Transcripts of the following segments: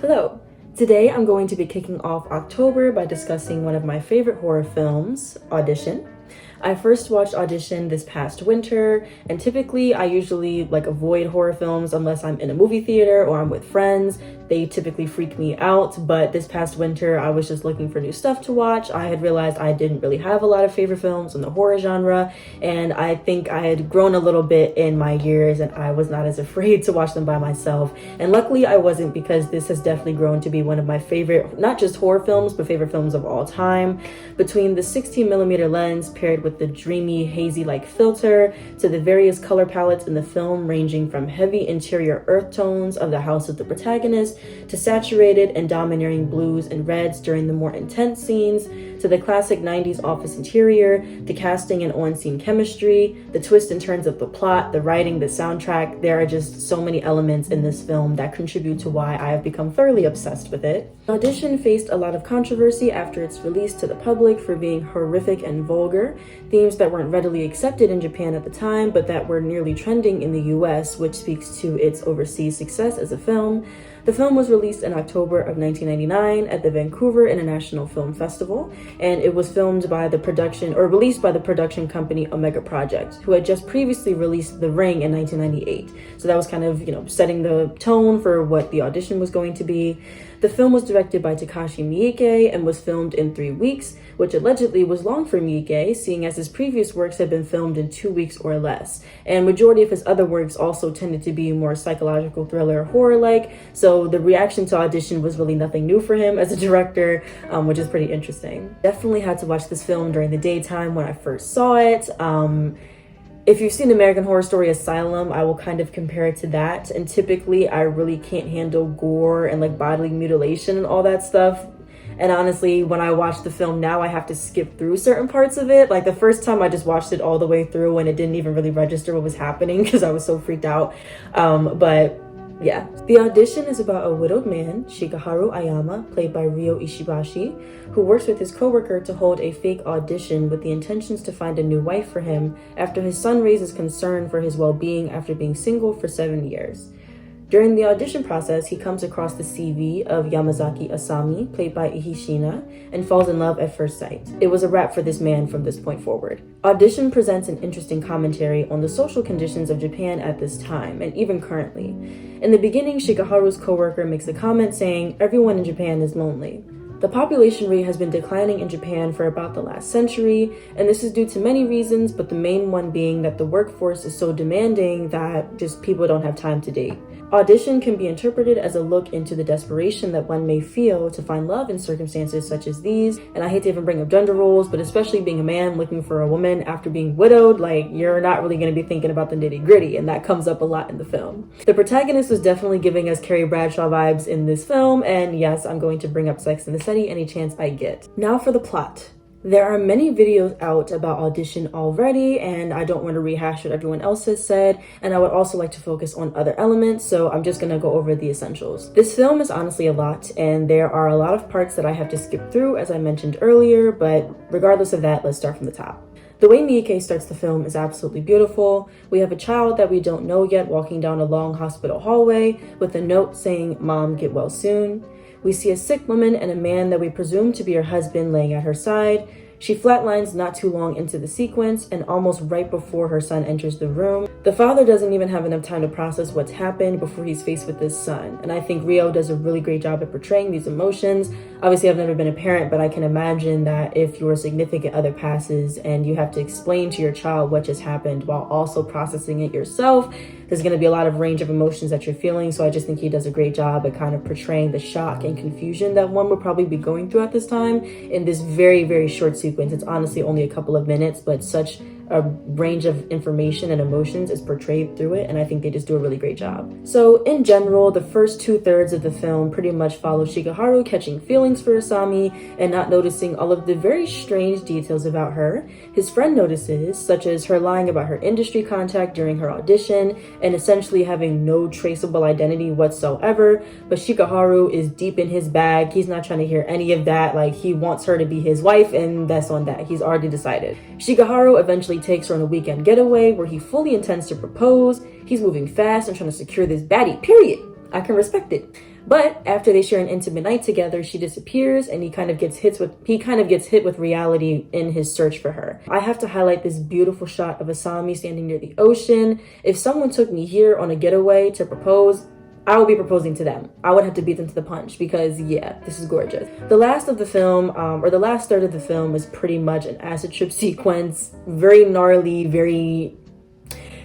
Hello! Today I'm going to be kicking off October by discussing one of my favorite horror films, Audition. I first watched Audition this past winter, and typically I usually avoid horror films unless I'm in a movie theater or I'm with friends. They typically freak me out, but this past winter I was just looking for new stuff to watch. I had realized I didn't really have a lot of favorite films in the horror genre, and I think I had grown a little bit in my years and I was not as afraid to watch them by myself. And luckily I wasn't, because this has definitely grown to be one of my favorite, not just horror films, but favorite films of all time. Between the 16mm lens paired with the dreamy, hazy-like filter, to the various color palettes in the film ranging from heavy interior earth tones of the house of the protagonist to saturated and domineering blues and reds during the more intense scenes, to the classic 90s office interior, the casting and on-scene chemistry, the twists and turns of the plot, the writing, the soundtrack. There are just so many elements in this film that contribute to why I have become thoroughly obsessed with it. Audition faced a lot of controversy after its release to the public for being horrific and vulgar, themes that weren't readily accepted in Japan at the time, but that were nearly trending in the US, which speaks to its overseas success as a film. The film was released in October of 1999 at the Vancouver International Film Festival, and it was released by the production company Omega Project, who had just previously released The Ring in 1998. So that was kind of, setting the tone for what the audition was going to be. The film was directed by Takashi Miike and was filmed in 3 weeks, which allegedly was long for Miike, seeing as his previous works had been filmed in 2 weeks or less. And majority of his other works also tended to be more psychological thriller horror-like, so the reaction to Audition was really nothing new for him as a director, which is pretty interesting. Definitely had to watch this film during the daytime when I first saw it. If you've seen American Horror Story Asylum, I will kind of compare it to that. And typically, I really can't handle gore and bodily mutilation and all that stuff. And honestly, when I watch the film now, I have to skip through certain parts of it. The first time I just watched it all the way through and it didn't even really register what was happening because I was so freaked out. But yeah. The Audition is about a widowed man, Shigeharu Ayama, played by Ryo Ishibashi, who works with his coworker to hold a fake audition with the intentions to find a new wife for him after his son raises concern for his well-being after being single for 7 years. During the audition process, he comes across the CV of Yamazaki Asami, played by Ihishina, and falls in love at first sight. It was a wrap for this man from this point forward. Audition presents an interesting commentary on the social conditions of Japan at this time, and even currently. In the beginning, Shigeharu's coworker makes a comment saying, "Everyone in Japan is lonely." The population rate has been declining in Japan for about the last century, and this is due to many reasons, but the main one being that the workforce is so demanding that just people don't have time to date. Audition can be interpreted as a look into the desperation that one may feel to find love in circumstances such as these. And I hate to even bring up gender roles, but especially being a man looking for a woman after being widowed, you're not really going to be thinking about the nitty gritty, and that comes up a lot in the film. The protagonist was definitely giving us Carrie Bradshaw vibes in this film, and yes, I'm going to bring up Sex and the City any chance I get. Now for the plot. There are many videos out about Audition already, and I don't want to rehash what everyone else has said, and I would also like to focus on other elements, so I'm just going to go over the essentials. This film is honestly a lot, and there are a lot of parts that I have to skip through, as I mentioned earlier, but regardless of that, let's start from the top. The way Miike starts the film is absolutely beautiful. We have a child that we don't know yet walking down a long hospital hallway with a note saying, "Mom, get well soon." We see a sick woman and a man that we presume to be her husband laying at her side. She flatlines not too long into the sequence and almost right before her son enters the room. The father doesn't even have enough time to process what's happened before he's faced with his son. And I think Ryo does a really great job at portraying these emotions. Obviously, I've never been a parent, but I can imagine that if your significant other passes and you have to explain to your child what just happened while also processing it yourself, there's going to be a lot of range of emotions that you're feeling. So I just think he does a great job at kind of portraying the shock and confusion that one would probably be going through at this time in this very, very short sequence. It's honestly only a couple of minutes, but such a range of information and emotions is portrayed through it, and I think they just do a really great job. So in general, the first 2/3 of the film pretty much follow Shigeharu catching feelings for Asami and not noticing all of the very strange details about her. His friend notices, such as her lying about her industry contact during her audition and essentially having no traceable identity whatsoever, but Shigeharu is deep in his bag. He's not trying to hear any of that. He wants her to be his wife, and that's on that. He's already decided. Shigeharu eventually takes her on a weekend getaway where he fully intends to propose. He's moving fast and trying to secure this baddie, period. I can respect it. But after they share an intimate night together, she disappears and he kind of gets hit with reality in his search for her. I have to highlight this beautiful shot of Asami standing near the ocean. If someone took me here on a getaway to propose, I would be proposing to them. I would have to beat them to the punch because yeah, this is gorgeous. The last of the film, or the last third of the film, is pretty much an acid trip sequence. Very gnarly,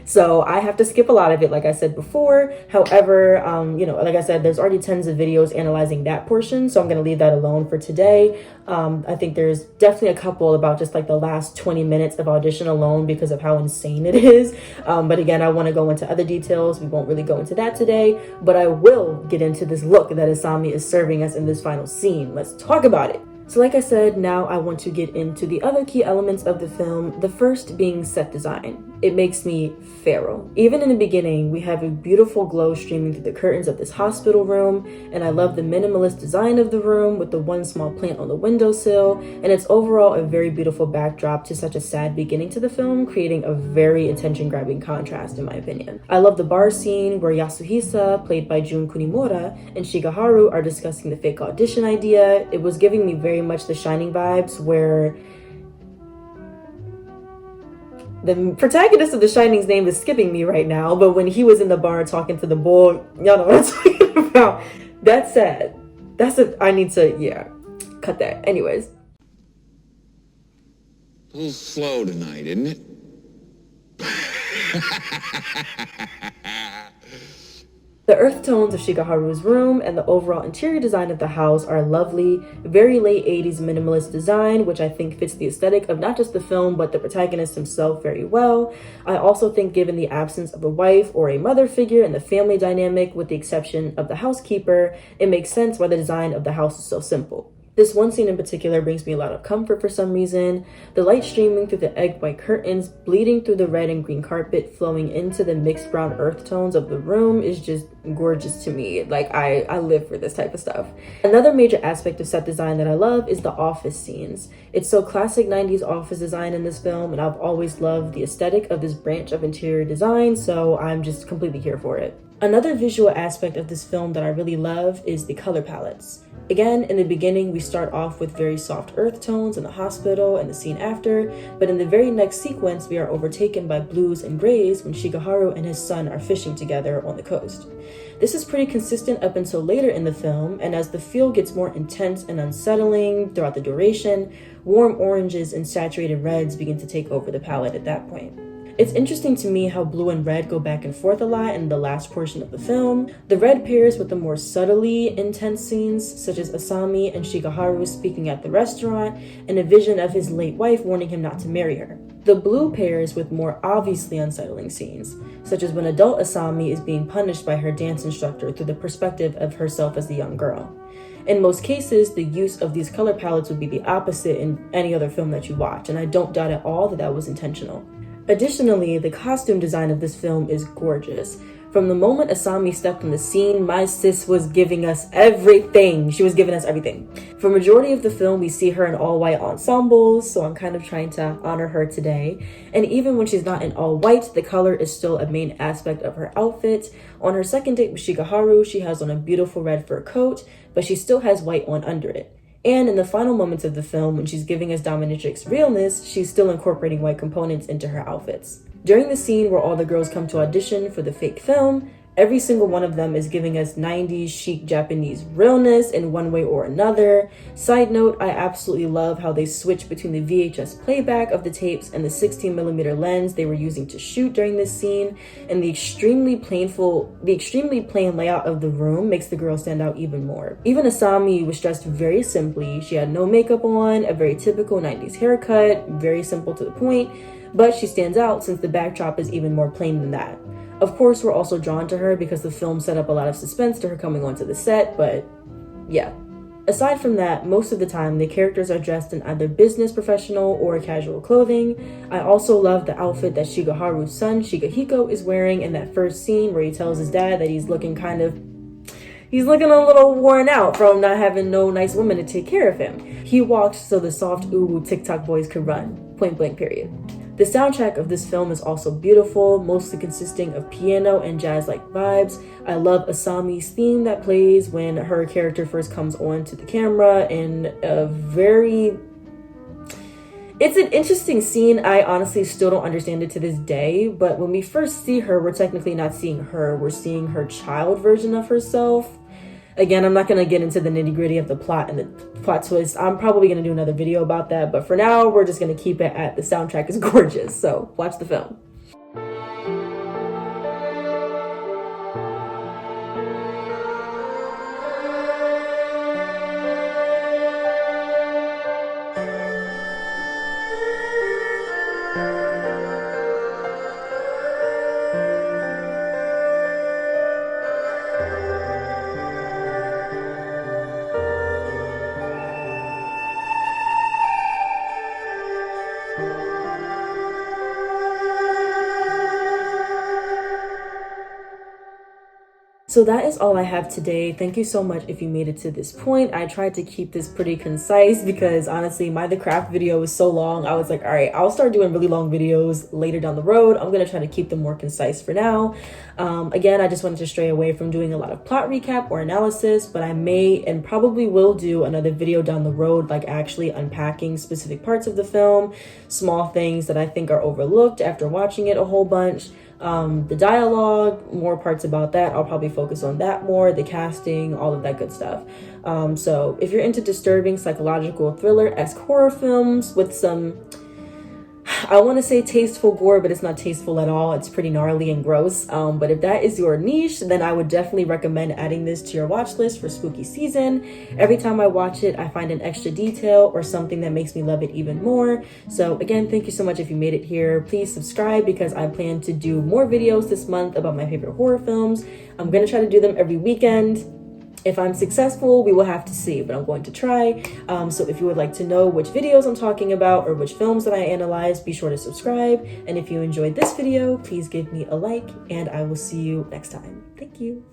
so I have to skip a lot of it, like I said before. However, like I said, there's already tons of videos analyzing that portion, so I'm going to leave that alone for today. I think there's definitely a couple about just like the last 20 minutes of Audition alone because of how insane it is. But again, I want to go into other details. We won't really go into that today, but I will get into this look that Asami is serving us in this final scene. Let's talk about it. So like I said, now I want to get into the other key elements of the film, the first being set design. It makes me feral. Even in the beginning, we have a beautiful glow streaming through the curtains of this hospital room, and I love the minimalist design of the room with the one small plant on the windowsill, and it's overall a very beautiful backdrop to such a sad beginning to the film, creating a very attention-grabbing contrast in my opinion. I love the bar scene where Yasuhisa, played by Jun Kunimura, and Shigeharu are discussing the fake audition idea. It was giving me very much the Shining vibes, where the protagonist of The Shining's name is skipping me right now, but when he was in the bar talking to the bull, y'all know what I'm talking about. That's sad. I need to, cut that. Anyways. A little slow tonight, isn't it? The earth tones of Shigeharu's room and the overall interior design of the house are lovely, very late 80s minimalist design, which I think fits the aesthetic of not just the film, but the protagonist himself very well. I also think given the absence of a wife or a mother figure in the family dynamic, with the exception of the housekeeper, it makes sense why the design of the house is so simple. This one scene in particular brings me a lot of comfort for some reason. The light streaming through the egg white curtains, bleeding through the red and green carpet, flowing into the mixed brown earth tones of the room is just gorgeous to me. Like, I live for this type of stuff. Another major aspect of set design that I love is the office scenes. It's so classic 90s office design in this film, and I've always loved the aesthetic of this branch of interior design, so I'm just completely here for it. Another visual aspect of this film that I really love is the color palettes. Again, in the beginning, we start off with very soft earth tones in the hospital and the scene after, but in the very next sequence, we are overtaken by blues and grays when Shigeharu and his son are fishing together on the coast. This is pretty consistent up until later in the film, and as the feel gets more intense and unsettling throughout the duration, warm oranges and saturated reds begin to take over the palette at that point. It's interesting to me how blue and red go back and forth a lot in the last portion of the film. The red pairs with the more subtly intense scenes, such as Asami and Shigeharu speaking at the restaurant, and a vision of his late wife warning him not to marry her. The blue pairs with more obviously unsettling scenes, such as when adult Asami is being punished by her dance instructor through the perspective of herself as the young girl. In most cases, the use of these color palettes would be the opposite in any other film that you watch, and I don't doubt at all that that was intentional. Additionally, the costume design of this film is gorgeous. From the moment Asami stepped on the scene, my sis was giving us everything. She was giving us everything. For majority of the film, we see her in all white ensembles, so I'm kind of trying to honor her today. And even when she's not in all white, the color is still a main aspect of her outfit. On her second date with Shigeharu, she has on a beautiful red fur coat, but she still has white on under it. And in the final moments of the film, when she's giving us dominatrix realness, she's still incorporating white components into her outfits. During the scene where all the girls come to audition for the fake film, every single one of them is giving us 90s chic Japanese realness in one way or another. Side note, I absolutely love how they switch between the VHS playback of the tapes and the 16mm lens they were using to shoot during this scene, and the extremely plain layout of the room makes the girl stand out even more. Even Asami was dressed very simply. She had no makeup on, a very typical 90s haircut, very simple to the point, but she stands out since the backdrop is even more plain than that. Of course, we're also drawn to her because the film set up a lot of suspense to her coming onto the set, but yeah. Aside from that, most of the time, the characters are dressed in either business, professional, or casual clothing. I also love the outfit that Shigeharu's son, Shigehiko, is wearing in that first scene where he tells his dad that he's looking a little worn out from not having no nice woman to take care of him. He walked so the soft ooh TikTok boys could run. Point blank period. The soundtrack of this film is also beautiful, mostly consisting of piano and jazz-like vibes. I love Asami's theme that plays when her character first comes onto the camera in a very... It's an interesting scene. I honestly still don't understand it to this day, but when we first see her, we're technically not seeing her. We're seeing her child version of herself. Again, I'm not going to get into the nitty-gritty of the plot and the plot twist. I'm probably going to do another video about that, but for now, we're just going to keep it at the soundtrack is gorgeous, so watch the film. So that is all I have today. Thank you so much if you made it to this point. I tried to keep this pretty concise because honestly, my The Craft video was so long. I was like, all right, I'll start doing really long videos later down the road. I'm going to try to keep them more concise for now. Again, I just wanted to stray away from doing a lot of plot recap or analysis, but I may and probably will do another video down the road, like actually unpacking specific parts of the film, small things that I think are overlooked after watching it a whole bunch. The dialogue, more parts about that. I'll probably focus on that more, the casting, all of that good stuff. So if you're into disturbing psychological thriller-esque horror films with some, I want to say tasteful gore, but it's not tasteful at all. It's pretty gnarly and gross. But if that is your niche, then I would definitely recommend adding this to your watch list for spooky season. Every time I watch it, I find an extra detail or something that makes me love it even more. So again, thank you so much if you made it here. Please subscribe because I plan to do more videos this month about my favorite horror films. I'm going to try to do them every weekend. If I'm successful, we will have to see, but I'm going to try. So if you would like to know which videos I'm talking about or which films that I analyze, be sure to subscribe. And if you enjoyed this video, please give me a like and I will see you next time. Thank you.